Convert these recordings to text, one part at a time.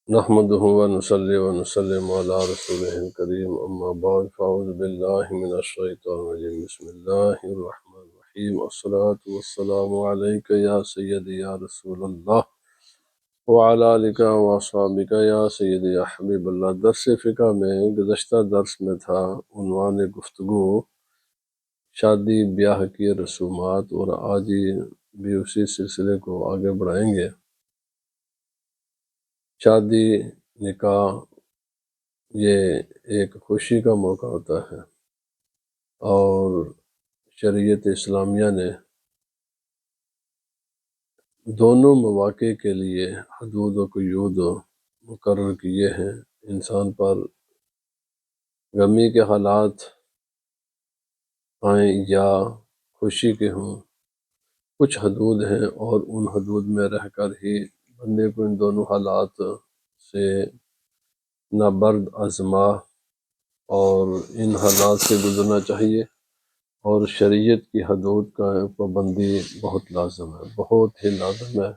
نحمده ونصلي ونسلم على رسوله الكريم أما بعد فأعوذ بالله من الشيطان الرجيم بسم الله الرحمن الرحيم الصلاة والسلام عليك يا سيدي يا رسول الله وعلى آلك وأصحابك يا سيدي يا حبيب اللہ۔ درس فقہ میں گزشتہ درس میں تھا عنوان گفتگو شادی بیاہ کی رسومات، اور آج بھی اسی سلسلے کو آگے بڑھائیں گے۔ شادی نکاح یہ ایک خوشی کا موقع ہوتا ہے، اور شریعت اسلامیہ نے دونوں مواقع کے لیے حدود و قیود مقرر کیے ہیں۔ انسان پر غمی کے حالات آئیں یا خوشی کے ہوں، کچھ حدود ہیں، اور ان حدود میں رہ کر ہی بندے کو ان دونوں حالات سے نابرد آزما اور ان حالات سے گزرنا چاہیے۔ اور شریعت کی حدود کا پابندی بہت لازم ہے، بہت ہی لازم ہے۔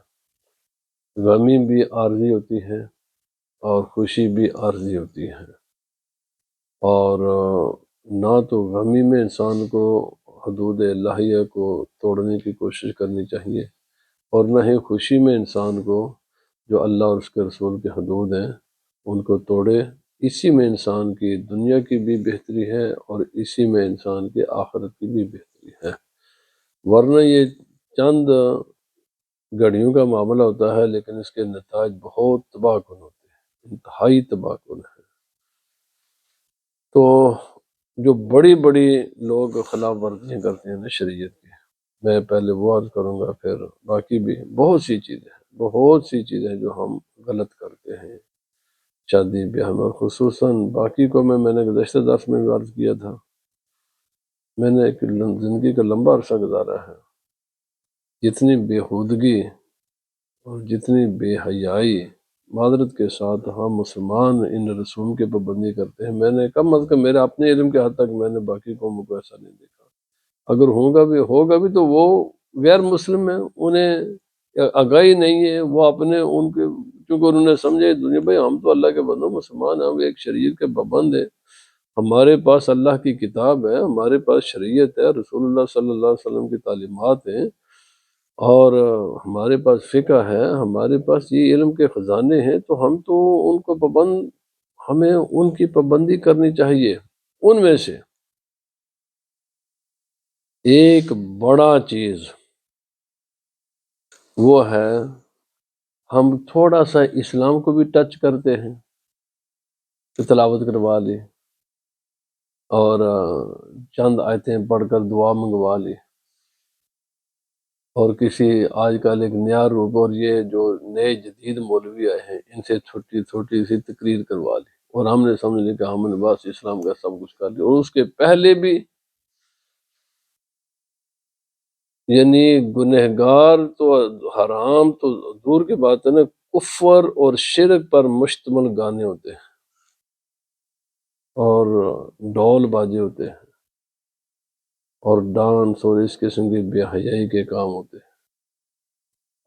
غمی بھی عارضی ہوتی ہے اور خوشی بھی عارضی ہوتی ہے، اور نہ تو غمی میں انسان کو حدود الہیہ کو توڑنے کی کوشش کرنی چاہیے، اور نہ ہی خوشی میں انسان کو جو اللہ اور اس کے رسول کے حدود ہیں ان کو توڑے۔ اسی میں انسان کی دنیا کی بھی بہتری ہے، اور اسی میں انسان کی آخرت کی بھی بہتری ہے، ورنہ یہ چند گھڑیوں کا معاملہ ہوتا ہے، لیکن اس کے نتائج بہت تباہ کن ہوتے ہیں، انتہائی تباہ کن ہے۔ تو جو بڑی بڑی لوگ خلاف ورزیاں کرتے ہیں نا شریعت کی، میں پہلے وہ عرض کروں گا، پھر باقی بھی بہت سی چیزیں جو ہم غلط کرتے ہیں شادی بیاہ میں، خصوصاً باقی کو میں نے گزشتہ درس میں بھی عرض کیا تھا، میں نے ایک زندگی کا لمبا عرصہ گزارا ہے، جتنی بےہودگی اور جتنی بے حیائی معذرت کے ساتھ ہم مسلمان ان رسوم کی پابندی کرتے ہیں، میں نے کم از کم میرے اپنے علم کے حد تک میں نے باقی قوموں کو ایسا نہیں دیکھا۔ اگر ہوگا بھی تو وہ غیر مسلم ہیں، انہیں آگاہی نہیں ہے، وہ اپنے ان کے چونکہ انہوں نے سمجھے دنیا بھائی ہم تو اللہ کے بندوں مسلمان ہیں، ہم ایک شریعت کے پابند ہیں، ہمارے پاس اللہ کی کتاب ہے، ہمارے پاس شریعت ہے، رسول اللہ صلی اللہ علیہ وسلم کی تعلیمات ہیں، اور ہمارے پاس فقہ ہے، ہمارے پاس یہ علم کے خزانے ہیں، تو ہم تو ان کو ہمیں ان کی پابندی کرنی چاہیے۔ ان میں سے ایک بڑا چیز وہ ہے، ہم تھوڑا سا اسلام کو بھی ٹچ کرتے ہیں کہ تلاوت کروا لی اور چند آیتیں پڑھ کر دعا منگوا لی، اور کسی آج کل ایک نیا روپ، اور یہ جو نئے جدید مولوی آئے ہیں ان سے چھوٹی چھوٹی سی تقریر کروا لی، اور ہم نے سمجھ لی کہ ہم نے بس اسلام کا سب کچھ کر لیا۔ اور اس کے پہلے بھی یعنی گنہگار تو حرام تو دور کی بات ہے نا، کفر اور شرک پر مشتمل گانے ہوتے ہیں اور ڈول باجے ہوتے ہیں اور ڈانس اور اس قسم کی بے حیائی کے کام ہوتے ہیں،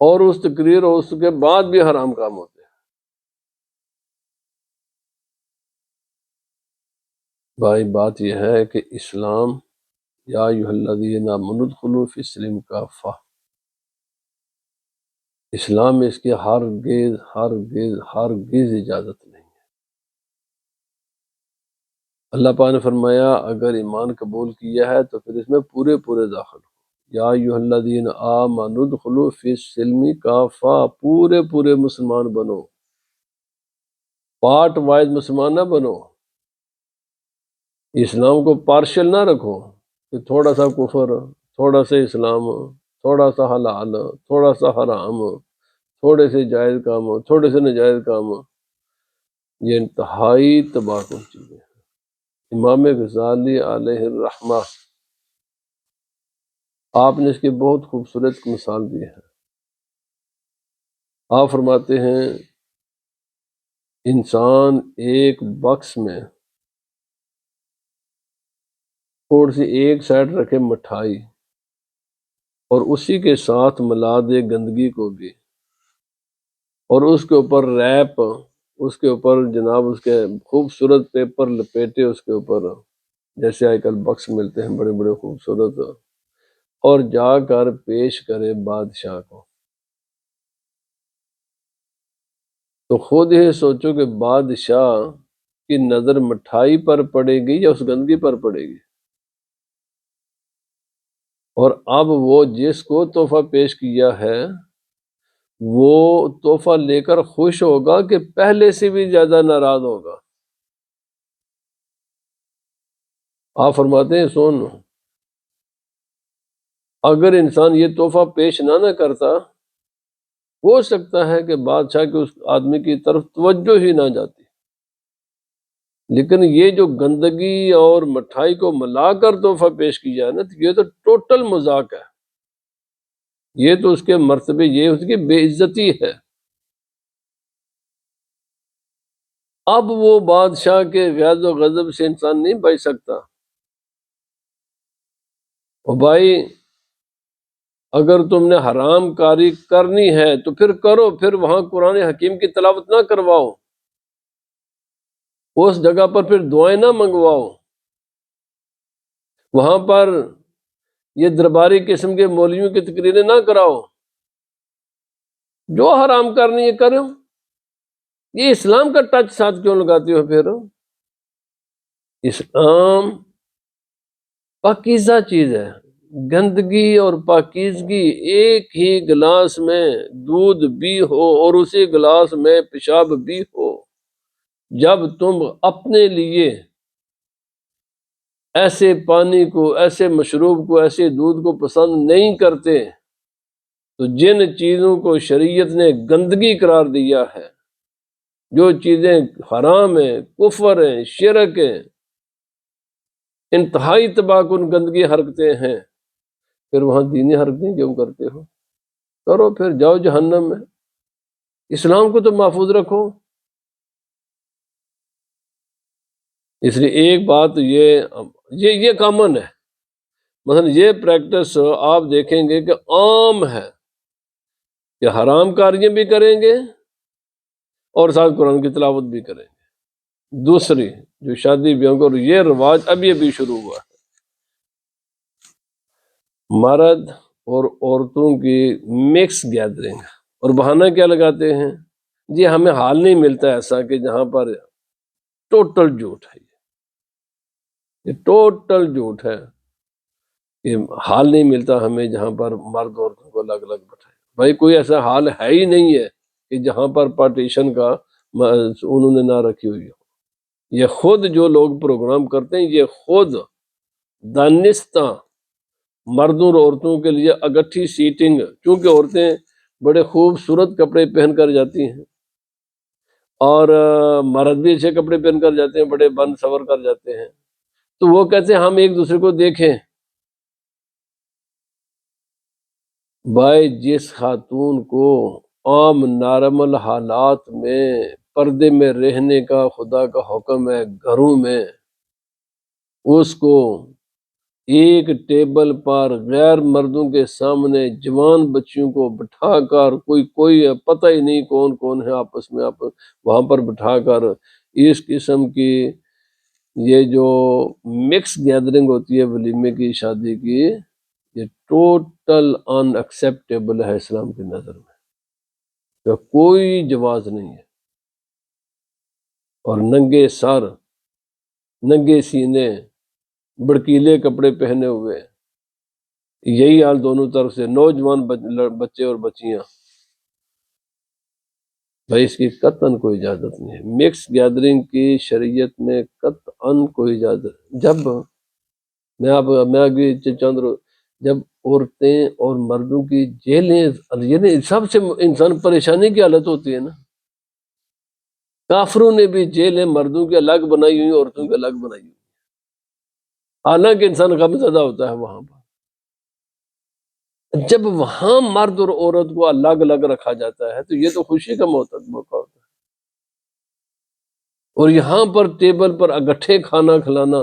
اور اس تقریر اور اس کے بعد بھی حرام کام ہوتے ہیں۔ بھائی بات یہ ہے کہ اسلام یا ایھا الذین آمنوا ادخلوا فی السلم کافہ، اسلام میں اس کی ہرگز اجازت نہیں ہے۔ اللہ پاک نے فرمایا اگر ایمان قبول کیا ہے تو پھر اس میں پورے داخل ہو۔ یا ایھا الذین آمنوا ادخلوا فی السلم کافہ، پورے مسلمان بنو، پارٹ وائز مسلمان نہ بنو، اسلام کو پارشل نہ رکھو کہ تھوڑا سا کفر، تھوڑا سا اسلام، تھوڑا سا حلال، تھوڑا سا حرام، تھوڑے سے جائز کام، تھوڑے سے ناجائز کام۔ یہ انتہائی تباہ کن چیزیں ہیں۔ امام غزالی علیہ الرحمہ آپ نے اس کی بہت خوبصورت مثال دی ہے۔ آپ فرماتے ہیں انسان ایک باکس میں تھوڑی سی ایک سائڈ رکھے مٹھائی، اور اسی کے ساتھ ملا دے گندگی کو بھی، اور اس کے اوپر ریپ اس کے اوپر جناب اس کے خوبصورت پیپر لپیٹے اس کے اوپر، جیسے آج کل بکس ملتے ہیں بڑے بڑے خوبصورت، اور جا کر پیش کرے بادشاہ کو۔ تو خود ہی سوچو کہ بادشاہ کی نظر مٹھائی پر پڑے گی یا اس گندگی پر پڑے گی؟ اور اب وہ جس کو تحفہ پیش کیا ہے وہ تحفہ لے کر خوش ہوگا کہ پہلے سے بھی زیادہ ناراض ہوگا؟ آپ فرماتے ہیں سن، اگر انسان یہ تحفہ پیش نہ کرتا، ہو سکتا ہے کہ بادشاہ کے اس آدمی کی طرف توجہ ہی نہ جاتی، لیکن یہ جو گندگی اور مٹھائی کو ملا کر تحفہ پیش کیا ہے نا، یہ تو ٹوٹل مذاق ہے، یہ تو اس کے مرتبے، یہ اس کی بے عزتی ہے۔ اب وہ بادشاہ کے غیظ و غضب سے انسان نہیں بچ سکتا۔ اور بھائی اگر تم نے حرام کاری کرنی ہے تو پھر کرو، پھر وہاں قرآن حکیم کی تلاوت نہ کرواؤ، اس جگہ پر پھر دعائیں نہ منگواؤ، وہاں پر یہ درباری قسم کے مولویوں کی تقریریں نہ کراؤ، جو حرام کرنی ہے کرو۔ یہ اسلام کا ٹچ ساتھ کیوں لگاتے ہو پھر؟ اسلام پاکیزہ چیز ہے، گندگی اور پاکیزگی ایک ہی گلاس میں دودھ بھی ہو اور اسی گلاس میں پیشاب بھی ہو، جب تم اپنے لیے ایسے پانی کو، ایسے مشروب کو، ایسے دودھ کو پسند نہیں کرتے، تو جن چیزوں کو شریعت نے گندگی قرار دیا ہے، جو چیزیں حرام ہیں، کفر ہیں، شرک ہیں، انتہائی تباہ کن گندگی حرکتیں ہیں، پھر وہاں دینی حرکتیں کیوں کرتے ہو؟ کرو پھر، جاؤ جہنم میں، اسلام کو تو محفوظ رکھو۔ اس لیے ایک بات یہ کامن ہے، مثلا یہ پریکٹس آپ دیکھیں گے کہ عام ہے کہ حرام کاریاں بھی کریں گے اور ساتھ قرآن کی تلاوت بھی کریں گے۔ دوسری جو شادی بیاہوں کو یہ رواج ابھی شروع ہوا ہے، مرد اور عورتوں کی مکس گیدرنگ، اور بہانہ کیا لگاتے ہیں؟ جی ہمیں حال نہیں ملتا ایسا کہ جہاں پر ٹوٹل جھوٹ ہے، یہ ٹوٹل جھوٹ ہے کہ حال نہیں ملتا ہمیں جہاں پر مرد عورتوں کو الگ الگ بٹھائے۔ بھائی کوئی ایسا حال ہے ہی نہیں ہے کہ جہاں پر پارٹیشن کا انہوں نے نہ رکھی ہوئی ہو۔ یہ خود جو لوگ پروگرام کرتے ہیں، یہ خود دانستہ مردوں اور عورتوں کے لیے اگٹھی سیٹنگ، چونکہ عورتیں بڑے خوبصورت کپڑے پہن کر جاتی ہیں اور مرد بھی اچھے کپڑے پہن کر جاتے ہیں، بڑے بند سور کر جاتے ہیں، تو وہ کہتے ہیں ہم ایک دوسرے کو دیکھیں۔ بھائی جس خاتون کو عام نارمل حالات میں پردے میں رہنے کا خدا کا حکم ہے گھروں میں، اس کو ایک ٹیبل پر غیر مردوں کے سامنے جوان بچیوں کو بٹھا کر، کوئی پتہ ہی نہیں کون کون ہے آپس میں، وہاں پر بٹھا کر اس قسم کی یہ جو مکس گیدرنگ ہوتی ہے ولیمے کی، شادی کی، یہ ٹوٹل ان ایکسیپٹیبل ہے اسلام کی نظر میں، تو کوئی جواز نہیں ہے۔ اور ننگے سر، ننگے سینے، بڑکیلے کپڑے پہنے ہوئے، یہی حال دونوں طرف سے، نوجوان بچے اور بچیاں، بھائی اس کی قطعاً کوئی اجازت نہیں ہے۔ مکس گیدرنگ کی شریعت میں قطعاً کوئی اجازت، جب عورتیں اور مردوں کی جیلیں، سب سے انسان پریشانی کی حالت ہوتی ہے نا، کافروں نے بھی جیلیں مردوں کی الگ بنائی ہوئی، عورتوں کی الگ بنائی ہوئی، حالانکہ انسان غم زدہ ہوتا ہے وہاں پر۔ جب وہاں مرد اور عورت کو الگ الگ رکھا جاتا ہے تو یہ تو خوشی کا موقع ہوتا ہے، اور یہاں پر ٹیبل پر اگٹھے کھانا کھلانا،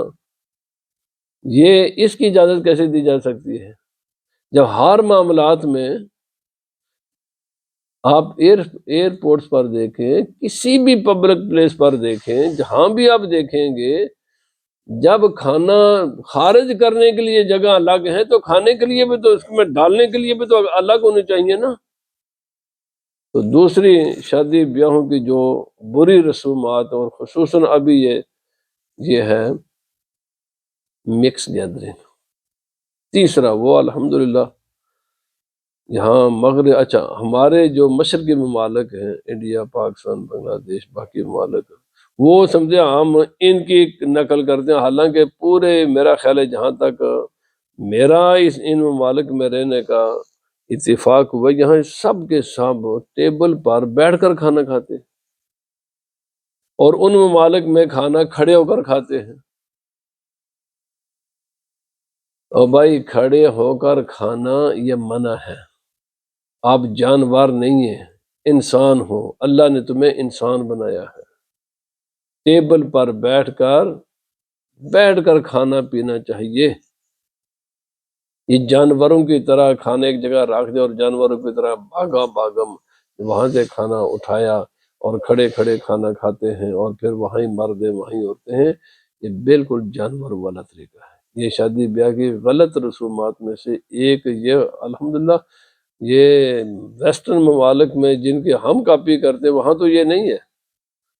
یہ اس کی اجازت کیسے دی جا سکتی ہے جب ہر معاملات میں آپ ایئرپورٹس پر دیکھیں، کسی بھی پبلک پلیس پر دیکھیں، جہاں بھی آپ دیکھیں گے، جب کھانا خارج کرنے کے لیے جگہ الگ ہے تو کھانے کے لیے بھی تو اس میں ڈالنے کے لیے بھی تو الگ ہونی چاہیے نا۔ تو دوسری شادی بیاہوں کی جو بری رسومات، اور خصوصاً ابھی یہ ہے مکس گیدرنگ۔ تیسرا وہ الحمدللہ یہاں مغرب، اچھا ہمارے جو مشرقی ممالک ہیں، انڈیا، پاکستان، بنگلہ دیش، باقی ممالک، وہ سمجھے ہم ان کی نقل کرتے ہیں، حالانکہ پورے میرا خیال ہے جہاں تک میرا ان ممالک میں رہنے کا اتفاق ہوا، یہاں سب کے سب ٹیبل پر بیٹھ کر کھانا کھاتے ہیں، اور ان ممالک میں کھانا کھڑے ہو کر کھاتے ہیں۔ اور بھائی کھڑے ہو کر کھانا یہ منع ہے، آپ جانور نہیں ہیں، انسان ہو، اللہ نے تمہیں انسان بنایا ہے۔ ٹیبل پر بیٹھ کر کھانا پینا چاہیے۔ یہ جانوروں کی طرح کھانے ایک جگہ رکھ دے اور جانوروں کی طرح بھاگم وہاں سے کھانا اٹھایا اور کھڑے کھڑے کھانا کھاتے ہیں، اور پھر وہیں مرد ہیں وہیں ہوتے ہیں، یہ بالکل جانور والا طریقہ ہے۔ یہ شادی بیاہ کی غلط رسومات میں سے ایک یہ الحمدللہ یہ ویسٹرن ممالک میں جن کی ہم کاپی کرتے ہیں وہاں تو یہ نہیں ہے،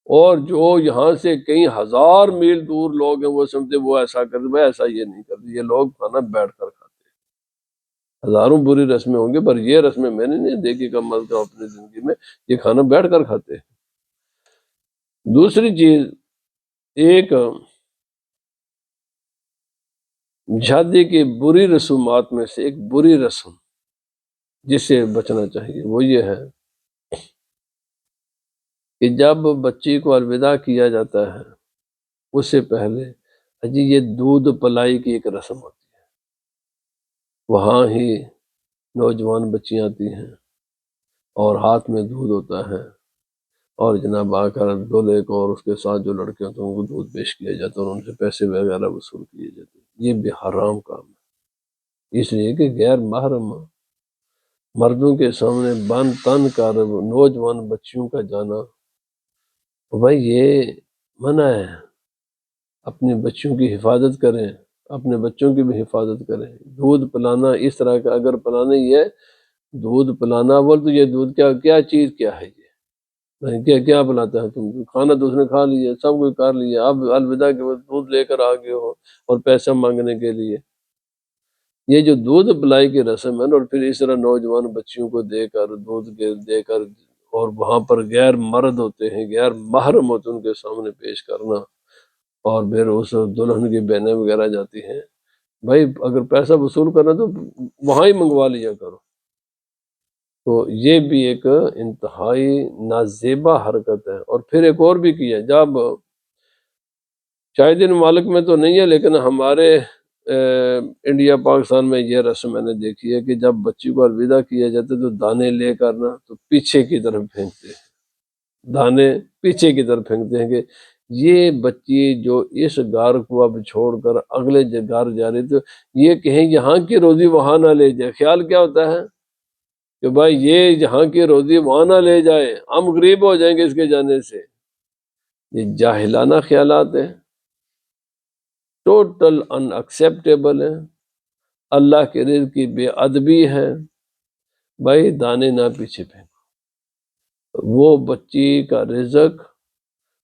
اور جو یہاں سے کئی ہزار میل دور لوگ ہیں وہ سمجھتے وہ ایسا کرتے، میں ایسا یہ نہیں کرتے، یہ لوگ کھانا بیٹھ کر کھاتے ہیں۔ ہزاروں بری رسمیں ہوں گی پر یہ رسمیں میں نے نہیں دیکھی کم از کم اپنی زندگی میں، یہ کھانا بیٹھ کر کھاتے ہیں۔ دوسری چیز، ایک شادی کی بری رسومات میں سے ایک بری رسم جس سے بچنا چاہیے وہ یہ ہے کہ جب بچی کو الوداع کیا جاتا ہے اس سے پہلے جی یہ دودھ پلائی کی ایک رسم ہوتی ہے، وہاں ہی نوجوان بچیاں آتی ہیں اور ہاتھ میں دودھ ہوتا ہے، اور جناب آ کر دولہے کو اور اس کے ساتھ جو لڑکے ہوتے ہیں ان کو دودھ پیش کیا جاتا ہے اور ان سے پیسے وغیرہ وصول کیے جاتے ہیں۔ یہ بھی حرام کام ہے، اس لیے کہ غیر محرم مردوں کے سامنے بن تن کر نوجوان بچیوں کا جانا، بھائی یہ منع ہے۔ اپنی بچیوں کی حفاظت کریں، اپنے بچوں کی بھی حفاظت کریں۔ دودھ پلانا اس طرح کا اگر پلانا ہی ہے، دودھ پلانا بول تو یہ دودھ کیا چیز کیا ہے، یہ کیا بناتا ہے؟ تم کھانا تو اس نے کھا لیا، سب کچھ کر لیا، اب الوداع کے وقت دودھ لے کر آ گئے ہو اور پیسہ مانگنے کے لیے۔ یہ جو دودھ پلائی کی رسم ہے نا، اور پھر اس طرح نوجوان بچیوں کو دے کر دودھ دے کر اور وہاں پر غیر مرد ہوتے ہیں، غیر محرم ہوتے ہیں، ان کے سامنے پیش کرنا، اور پھر اس دلہن کی بہنیں وغیرہ جاتی ہیں۔ بھائی اگر پیسہ وصول کرنا تو وہاں ہی منگوا لیا کرو۔ تو یہ بھی ایک انتہائی نازیبا حرکت ہے۔ اور پھر ایک اور بھی کیا، جب شاید ان ممالک میں تو نہیں ہے لیکن ہمارے انڈیا پاکستان میں یہ رسم میں نے دیکھی ہے کہ جب بچی کو الوداع کیا جاتا تو دانے لے کر نا تو پیچھے کی طرف پھینکتے ہیں، دانے پیچھے کی طرف پھینکتے ہیں کہ یہ بچی جو اس گھر کو اب چھوڑ کر اگلے گھر جا رہی تو یہ کہیں یہاں کی روزی وہاں نہ لے جائے۔ خیال کیا ہوتا ہے کہ بھائی یہ جہاں کی روزی وہاں نہ لے جائے، ہم غریب ہو جائیں گے اس کے جانے سے۔ یہ جاہلانہ خیالات ہیں، ٹوٹل ان ایکسیپٹیبل ہے، اللہ کے رزق کی بے ادبی ہے۔ بھائی دانے نہ پیچھے پھینکو، وہ بچی کا رزق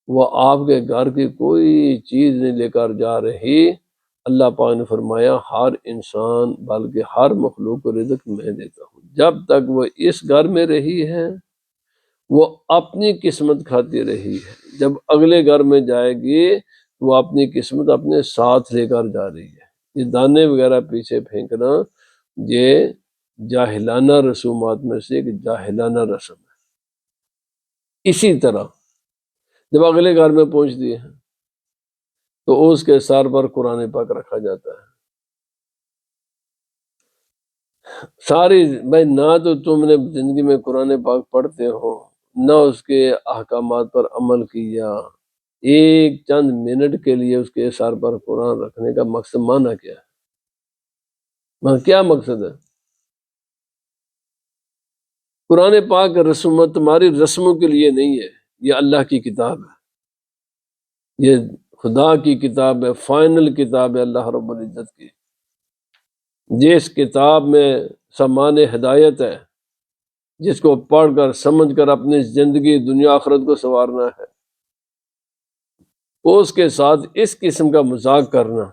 وہ آپ کے گھر کی کوئی چیز نہیں لے کر جا رہی۔ اللہ پاک نے فرمایا ہر انسان بلکہ ہر مخلوق کو رزق میں دیتا ہوں، جب تک وہ اس گھر میں رہی ہے وہ اپنی قسمت کھاتی رہی ہے، جب اگلے گھر میں جائے گی وہ اپنی قسمت اپنے ساتھ لے کر جا رہی ہے۔ یہ دانے وغیرہ پیچھے پھینکنا یہ جاہلانہ رسومات میں سے ایک جاہلانہ رسم ہے۔ اسی طرح جب اگلے گھر میں پہنچتی ہے تو اس کے سر پر قرآن پاک رکھا جاتا ہے۔ ساری بھائی نہ تو تم نے زندگی میں قرآن پاک پڑھتے ہو، نہ اس کے احکامات پر عمل کیا، ایک چند منٹ کے لیے اس کے سر پر قرآن رکھنے کا مقصد معنی کیا ہے؟ کیا مقصد ہے؟ قرآن پاک رسوم تمہاری رسموں کے لیے نہیں ہے، یہ اللہ کی کتاب ہے، یہ خدا کی کتاب ہے، فائنل کتاب ہے اللہ رب العزت کی، جس کتاب میں سامان ہدایت ہے، جس کو پڑھ کر سمجھ کر اپنی زندگی دنیا آخرت کو سنوارنا ہے، اس کے ساتھ اس قسم کا مذاق کرنا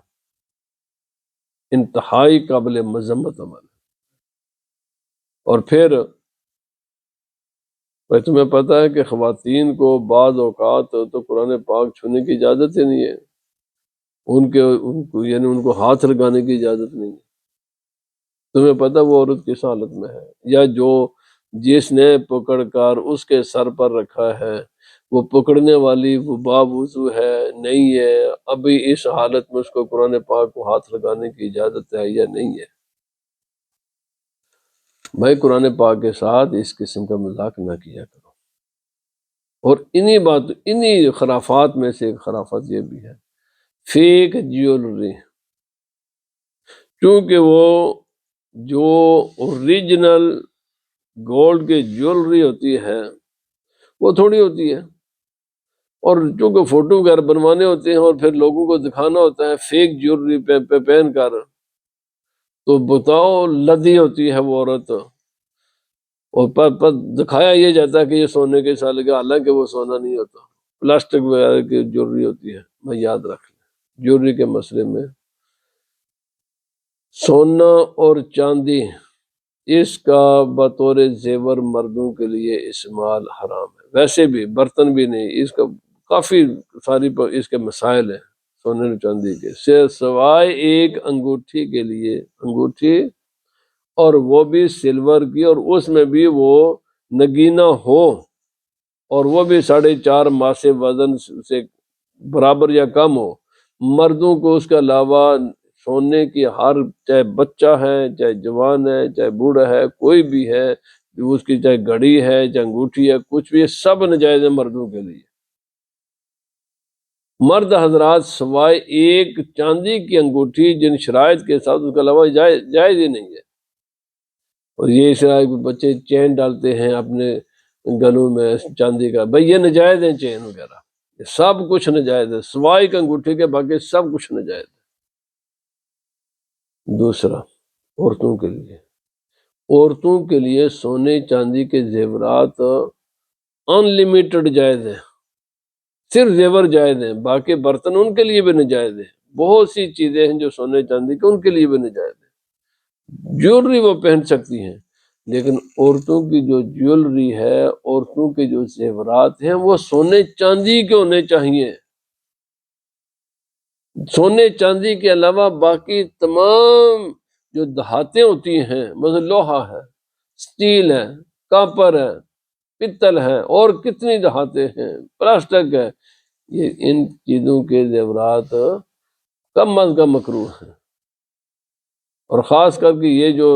انتہائی قابل مذمت عمل ہے۔ اور پھر بھائی تمہیں پتہ ہے کہ خواتین کو بعض اوقات تو قرآن پاک چھونے کی اجازت ہی نہیں ہے، یعنی ان کو ہاتھ لگانے کی اجازت نہیں ہے۔ تمہیں پتہ وہ عورت کس حالت میں ہے، یا جس نے پکڑ کر اس کے سر پر رکھا ہے، وہ پکڑنے والی وہ باوضو ہے نہیں ہے، ابھی اس حالت میں اس کو قرآن پاک کو ہاتھ لگانے کی اجازت ہے یا نہیں ہے؟ بھائی قرآن پاک کے ساتھ اس قسم کا مذاق نہ کیا کرو۔ اور انہی خرافات میں سے ایک خرافت یہ بھی ہے، فیک جیولری، کیونکہ وہ جو اوریجنل گولڈ کی جیولری ہوتی ہے وہ تھوڑی ہوتی ہے، اور چونکہ فوٹو وغیرہ بنوانے ہوتے ہیں اور پھر لوگوں کو دکھانا ہوتا ہے فیک جیولری پہ پہن کر، تو بتاؤ لدی ہوتی ہے وہ عورت، اور پر دکھایا یہ جاتا ہے کہ یہ سونے کے سال کا، حالانکہ وہ سونا نہیں ہوتا، پلاسٹک وغیرہ کی جیولری ہوتی ہے۔ میں یاد رکھ لیں جیولری کے مسئلے میں سونا اور چاندی اس کا بطور زیور مردوں کے لیے استعمال حرام ہے، ویسے بھی برتن بھی نہیں، اس کا کافی ساری اس کے مسائل ہیں سونے اور چاندی کے، سوائے ایک انگوٹھی کے لیے، انگوٹھی اور وہ بھی سلور کی، اور اس میں بھی وہ نگینہ ہو، اور وہ بھی 4.5 ماسے وزن سے برابر یا کم ہو۔ مردوں کو اس کے علاوہ سونے کی چاہے بچہ ہے، چاہے جوان ہے، چاہے بوڑھا ہے، کوئی بھی ہے، اس کی چاہے گھڑی ہے، چاہے انگوٹھی ہے، کچھ بھی ہے، سب ناجائز ہے مردوں کے لیے۔ مرد حضرات سوائے ایک چاندی کی انگوٹھی جن شرائط کے ساتھ، اس کے علاوہ جائز ہی نہیں ہے۔ اور یہ شرائط بچے چین ڈالتے ہیں اپنے گلوں میں چاندی کا، بھئی یہ ناجائز ہیں چین وغیرہ، سب کچھ ناجائز ہے سوائے ایک انگوٹھی کے، باقی سب کچھ ناجائز ہے۔ دوسرا، عورتوں کے لیے سونے چاندی کے زیورات ان لمیٹڈ جائز ہیں، صرف زیور جائز ہیں، باقی برتن ان کے لیے بھی ناجائز ہیں۔ بہت سی چیزیں ہیں جو سونے چاندی کے ان کے لیے بھی ناجائز ہیں، جیولری وہ پہن سکتی ہیں، لیکن عورتوں کی جو جیولری ہے، عورتوں کے جو زیورات ہیں، وہ سونے چاندی کے ہونے چاہیے۔ سونے چاندی کے علاوہ باقی تمام جو دھاتیں ہوتی ہیں، مثلا لوہا ہے، سٹیل ہے، کاپر ہے، پتل ہے، اور کتنی دھاتیں ہیں، پلاسٹک ہے، یہ ان چیزوں کے زیورات کم از کم مکروہ ہیں۔ اور خاص کر کے یہ جو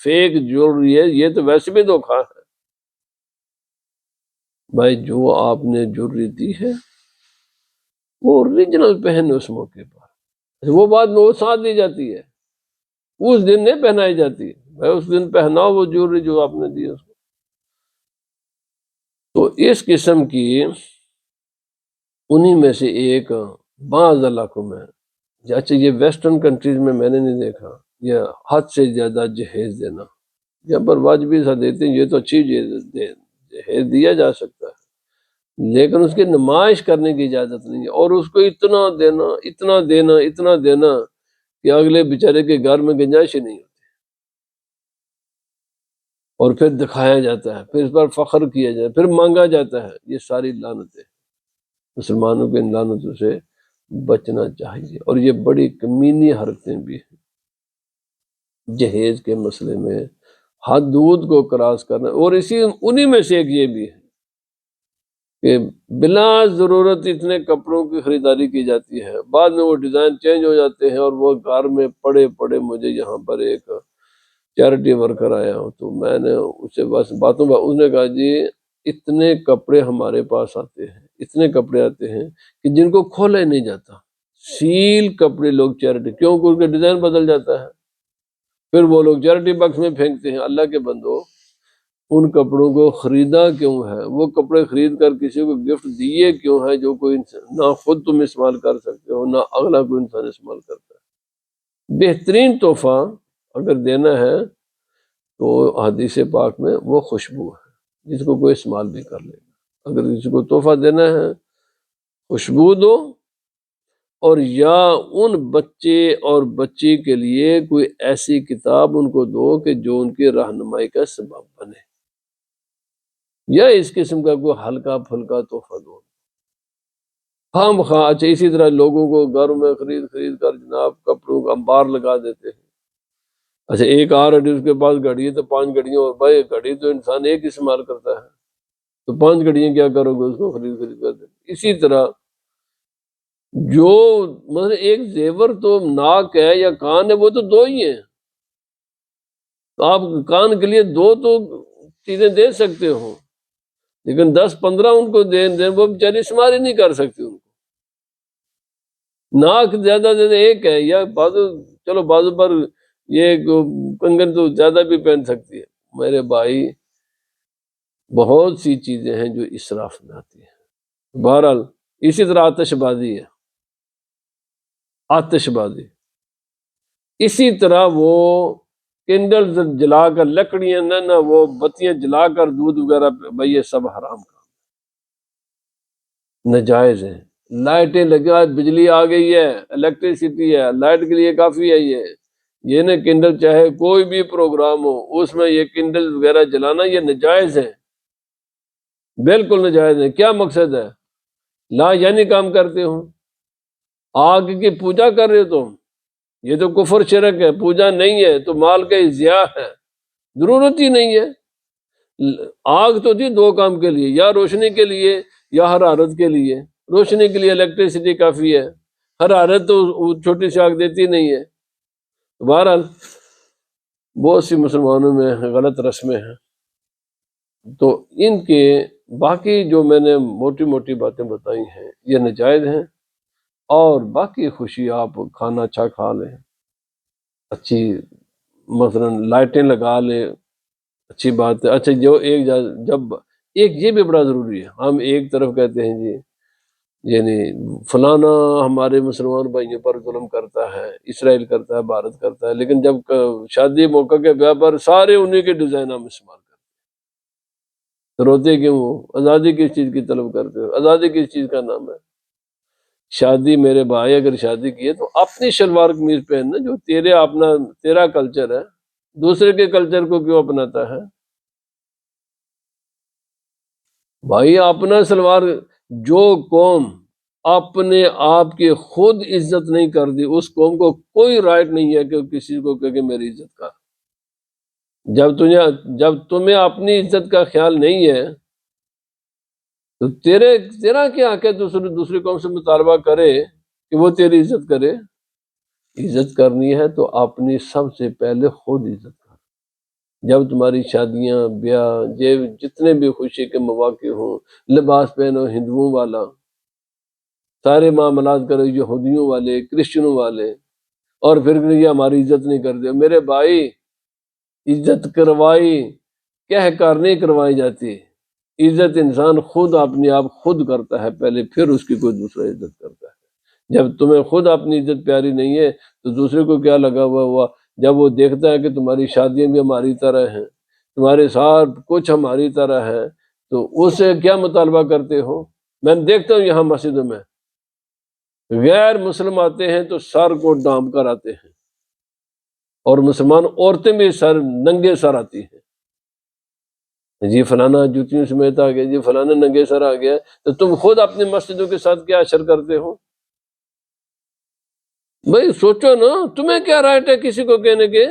فیک جیولری ہے، یہ تو ویسے بھی دھوکہ ہے۔ بھائی جو آپ نے جیولری دی ہے وہ اوریجنل پہنے اس موقع پر، وہ بعد میں وہ ساتھ دی جاتی ہے، اس دن نہیں پہنائی جاتی، بھائی اس دن پہناؤ وہ جیولری جو آپ نے دی اس کو۔ تو اس قسم کی انہی میں سے ایک بعض علاقوں میں، اچھا یہ ویسٹرن کنٹریز میں نے نہیں دیکھا، یہ حد سے زیادہ جہیز دینا، جب پر واجبی سا دیتے ہیں، یہ تو اچھی جہیز دیا جا سکتا ہے، لیکن اس کی نمائش کرنے کی اجازت نہیں ہے، اور اس کو اتنا دینا اتنا دینا اتنا دینا کہ اگلے بیچارے کے گھر میں گنجائش ہی نہیں ہوتی، اور پھر دکھایا جاتا ہے، پھر اس پر فخر کیا جاتا ہے، پھر مانگا جاتا ہے۔ یہ ساری لعنتیں، مسلمانوں کے ان لعنتوں سے بچنا چاہیے، اور یہ بڑی کمینی حرکتیں بھی ہیں جہیز کے مسئلے میں، حدود کو کراس کرنا۔ اور انہی میں سے ایک یہ بھی ہے کہ بلا ضرورت اتنے کپڑوں کی خریداری کی جاتی ہے، بعد میں وہ ڈیزائن چینج ہو جاتے ہیں، اور وہ گھر میں پڑے مجھے یہاں پر ایک چیریٹی ورکر آیا ہوں، تو میں نے اسے بس اس نے کہا جی اتنے کپڑے ہمارے پاس آتے ہیں، اتنے کپڑے آتے ہیں کہ جن کو کھولا ہی نہیں جاتا، سیل کپڑے لوگ چیریٹی، کیونکہ ان کا ڈیزائن بدل جاتا ہے، پھر وہ لوگ چیریٹی باکس میں پھینکتے ہیں۔ اللہ کے بندو، ان کپڑوں کو خریدا کیوں ہے، وہ کپڑے خرید کر کسی کو گفٹ دیے کیوں ہے جو کوئی نہ خود تم استعمال کر سکتے ہو نہ اگلا کوئی انسان استعمال کرتا ہے۔ بہترین تحفہ اگر دینا ہے تو حدیث پاک میں وہ خوشبو ہے جس کو کوئی استعمال بھی کر لے گا۔ اگر کسی کو تحفہ دینا ہے خوشبو دو، اور یا ان بچے اور بچی کے لیے کوئی ایسی کتاب ان کو دو کہ جو ان کی رہنمائی کا سبب بنے، یا اس قسم کا کوئی ہلکا پھلکا تحفہ دو۔ خام خواہ اچھا اسی طرح لوگوں کو گھروں میں خرید کر جناب کپڑوں کا انبار لگا دیتے ہیں۔ اچھا ایک اس کے پاس گھڑی ہے تو 5 گھڑیاں، اور بھائی گھڑی تو انسان ایک استعمال کرتا ہے تو 5 گھڑیاں کیا کرو گے، اس کو خرید کر دیں۔ اسی طرح جو مطلب ایک زیور تو ناک ہے یا کان ہے وہ تو 2 ہی ہیں، تو آپ کان کے لیے 2 تو چیزیں دے سکتے ہو، لیکن 10-15 ان کو دیں وہ بیچارے استعمال ہی نہیں کر سکتے ان کو۔ ناک زیادہ زیادہ ایک ہے، یا بازو چلو بازو پر یہ کنگن تو زیادہ بھی پہن سکتی ہے۔ میرے بھائی بہت سی چیزیں ہیں جو اسراف میں آتی ہیں۔ بہرحال اسی طرح آتش بازی ہے، آتش بازی اسی طرح وہ کینڈل جلا کر لکڑیاں نہ وہ بتیاں جلا کر دودھ وغیرہ، بھائی یہ سب حرام کام ناجائز ہے۔ لائٹیں لگا، بجلی آ گئی ہے، الیکٹریسٹی ہے، لائٹ کے لیے کافی ہے یہ نہ کینڈل چاہے کوئی بھی پروگرام ہو اس میں یہ کینڈل وغیرہ جلانا یہ ناجائز ہے، بالکل ناجائز ہے۔ کیا مقصد ہے؟ لا یعنی کام کرتے ہوں، آگ کی پوجا کر رہے ہو تم، یہ تو کفر شرک ہے، پوجا نہیں ہے تو مال کا ضیاع ہے، ضرورت ہی نہیں ہے۔ آگ تو تھی 2 کام کے لیے، یا روشنی کے لیے یا حرارت کے لیے۔ روشنی کے لیے الیکٹریسٹی کافی ہے، حرارت تو چھوٹی سی آگ دیتی نہیں ہے۔ بہرحال بہت سی مسلمانوں میں غلط رسمیں ہیں، تو ان کے باقی جو میں نے موٹی موٹی باتیں بتائی ہیں یہ ناجائز ہیں، اور باقی خوشی آپ کھانا اچھا کھا لیں، اچھی مثلا لائٹیں لگا لیں، اچھی بات ہے۔ اچھا جو جب ایک یہ بھی بڑا ضروری ہے، ہم ایک طرف کہتے ہیں جی یعنی فلانا ہمارے مسلمان بھائیوں پر ظلم کرتا ہے، اسرائیل کرتا ہے، بھارت کرتا ہے، لیکن جب شادی موقع کے بیاہ پر سارے انہی کے ڈیزائن ہم استعمال کرتے ہیں، تو روتے کیوں ہو؟ آزادی کس چیز کی طلب کرتے ہو؟ آزادی کس چیز کا نام ہے؟ شادی میرے بھائی اگر شادی کی ہے تو اپنی شلوار قمیض پہننا جو تیرا کلچر ہے، دوسرے کے کلچر کو کیوں اپناتا ہے؟ بھائی اپنا سلوار، جو قوم اپنے آپ کی خود عزت نہیں کرتی اس قوم کو کوئی رائٹ نہیں ہے کہ کسی کو کہ میری عزت کر۔ جب تمہیں اپنی عزت کا خیال نہیں ہے تو تیرا کیا حق ہے دوسری قوم سے مطالبہ کرے کہ وہ تیری عزت کرے؟ عزت کرنی ہے تو اپنی سب سے پہلے خود عزت کر۔ جب تمہاری شادیاں بیاہ جتنے بھی خوشی کے مواقع ہوں، لباس پہنو ہندوؤں والا، سارے معاملات کرو یہودیوں والے، کرسچنوں والے، اور پھر یہ ہماری عزت نہیں کرتے۔ میرے بھائی عزت کروائی کہہ کر نہیں کروائی جاتی، عزت انسان خود اپنی آپ خود کرتا ہے پہلے، پھر اس کی کوئی دوسرا عزت کرتا ہے۔ جب تمہیں خود اپنی عزت پیاری نہیں ہے تو دوسرے کو کیا لگا ہوا جب وہ دیکھتا ہے کہ تمہاری شادیاں بھی ہماری طرح ہیں، تمہارے ساتھ کچھ ہماری طرح ہے، تو اس سے کیا مطالبہ کرتے ہو؟ میں دیکھتا ہوں یہاں مسجدوں میں غیر مسلم آتے ہیں تو سر کو ڈھانپ کر آتے ہیں، اور مسلمان عورتیں بھی ننگے سر آتی ہیں، جی فلانا جوتیوں سمیت آ گیا، جی فلانا ننگے سر آ گیا، تو تم خود اپنی مسجدوں کے ساتھ کیا اشر کرتے ہو؟ بھائی سوچو نا، تمہیں کیا رائٹ ہے کسی کو کہنے کے؟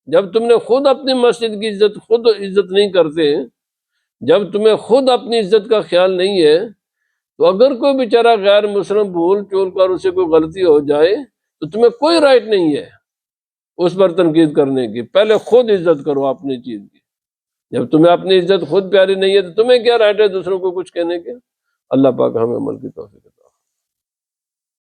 جب تم نے خود اپنی مسجد کی خود عزت نہیں کرتے، جب تمہیں خود اپنی عزت کا خیال نہیں ہے، تو اگر کوئی بیچارہ غیر مسلم بھول چول کر اسے کوئی غلطی ہو جائے تو تمہیں کوئی رائٹ نہیں ہے اس پر تنقید کرنے کی۔ پہلے خود عزت کرو اپنی چیز کی۔ جب تمہیں اپنی عزت خود پیاری نہیں ہے تو تمہیں کیا رائٹ ہے دوسروں کو کچھ کہنے کے؟ اللہ پاک ہمیں عمل کی توفیق دے۔